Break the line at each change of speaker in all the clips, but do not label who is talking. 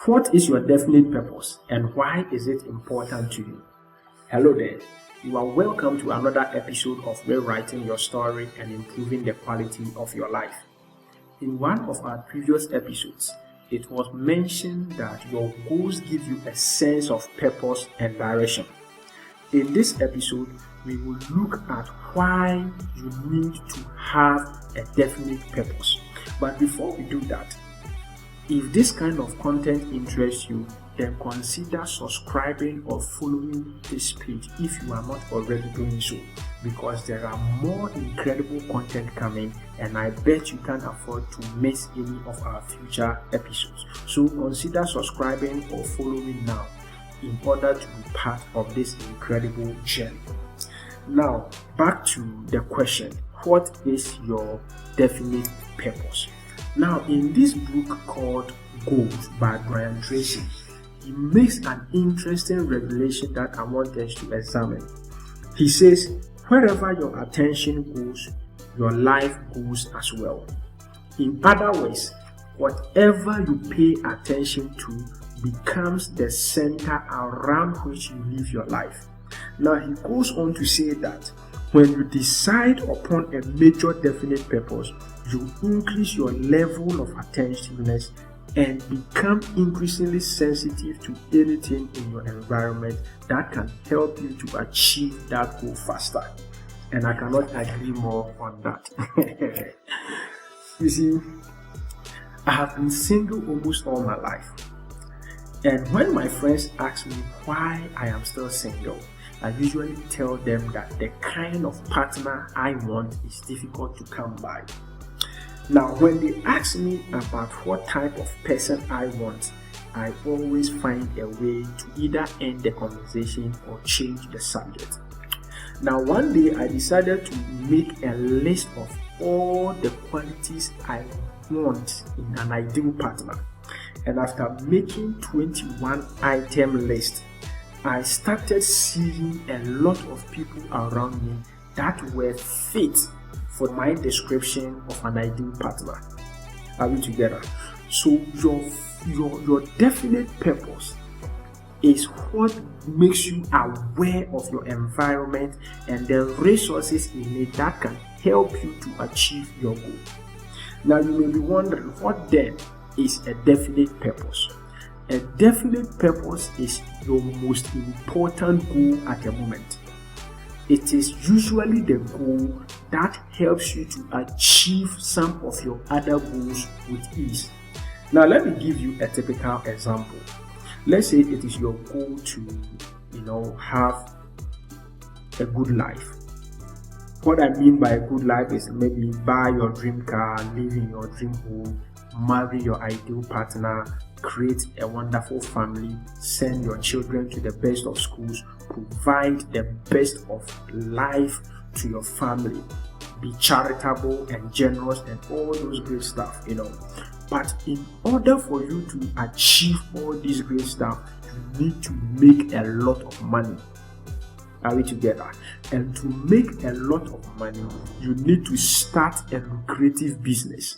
What is your definite purpose and why is it important to you? Hello there. You are welcome to another episode of Rewriting Your Story and Improving the Quality of Your Life. In one of our previous episodes, it was mentioned that your goals give you a sense of purpose and direction. In this episode, we will look at why you need to have a definite purpose. But before we do that, if this kind of content interests you, then consider subscribing or following this page if you are not already doing so, because there are more incredible content coming and I bet you can't afford to miss any of our future episodes. So consider subscribing or following now in order to be part of this incredible journey. Now, back to the question, what is your definite purpose? Now, in this book called Goals by Tracy, he makes an interesting revelation that I want us to examine. He says, wherever your attention goes, your life goes as well. In other words, whatever you pay attention to becomes the center around which you live your life. Now, he goes on to say that when you decide upon a major definite purpose, you increase your level of attentiveness and become increasingly sensitive to anything in your environment that can help you to achieve that goal faster. And I cannot agree more on that. You see, I have been single almost all my life. And when my friends ask me why I am still single, I usually tell them that the kind of partner I want is difficult to come by. Now, when they ask me about what type of person I want, I always find a way to either end the conversation or change the subject. Now, one day I decided to make a list of all the qualities I want in an ideal partner. And after making 21 item list, I started seeing a lot of people around me that were fit for my description of an ideal partner. Are we together? So your definite purpose is what makes you aware of your environment and the resources in it that can help you to achieve your goal. Now you may be wondering, what then is a definite purpose? A definite purpose is your most important goal at the moment. It is usually the goal that helps you to achieve some of your other goals with ease. Now, let me give you a typical example. Let's say it is your goal to, have a good life. What I mean by a good life is maybe buy your dream car, live in your dream home, marry your ideal partner, create a wonderful family, send your children to the best of schools, provide the best of life to your family, be charitable and generous and all those great stuff, But in order for you to achieve all this great stuff, you need to make a lot of money. Are we together? And to make a lot of money, you need to start a lucrative business.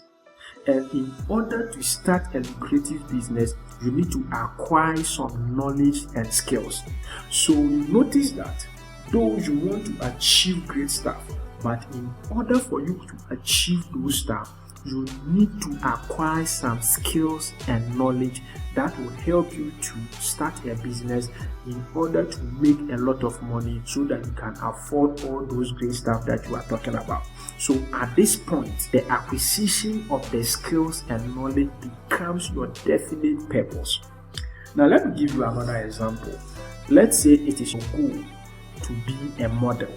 And in order to start a lucrative business, you need to acquire some knowledge and skills. So you notice that though you want to achieve great stuff, but in order for you to achieve those stuff, you need to acquire some skills and knowledge that will help you to start a business in order to make a lot of money so that you can afford all those great stuff that you are talking about. So at this point, the acquisition of the skills and knowledge becomes your definite purpose. Now let me give you another example. Let's say it is your goal to be a model,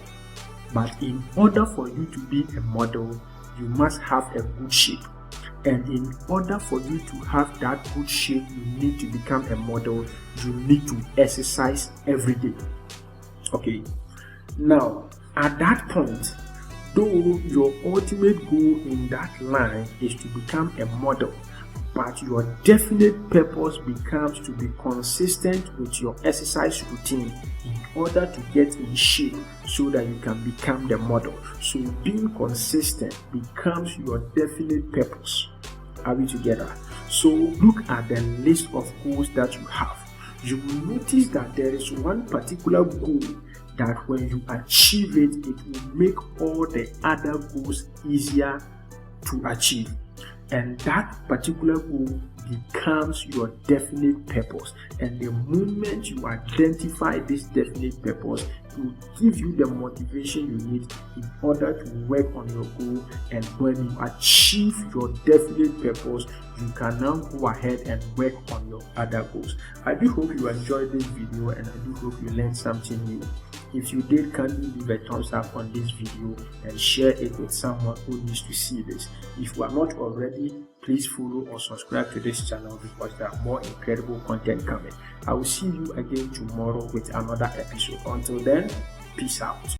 but in order for you to be a model, you must have a good shape. And in order for you to have that good shape, you need to become a model. You need to exercise every day. Okay. Now, at that point, though your ultimate goal in that line is to become a model, but your definite purpose becomes to be consistent with your exercise routine in order to get in shape so that you can become the model. So being consistent becomes your definite purpose. Are we together? So look at the list of goals that you have. You will notice that there is one particular goal that when you achieve it, it will make all the other goals easier to achieve. And that particular goal becomes your definite purpose. And the moment you identify this definite purpose, it will give you the motivation you need in order to work on your goal. And when you achieve your definite purpose, you can now go ahead and work on your other goals. I do hope you enjoyed this video, and I do hope you learned something new. If you did, kindly leave a thumbs up on this video and share it with someone who needs to see this. If you are not already, please follow or subscribe to this channel because there are more incredible content coming. I will see you again tomorrow with another episode. Until then, peace out.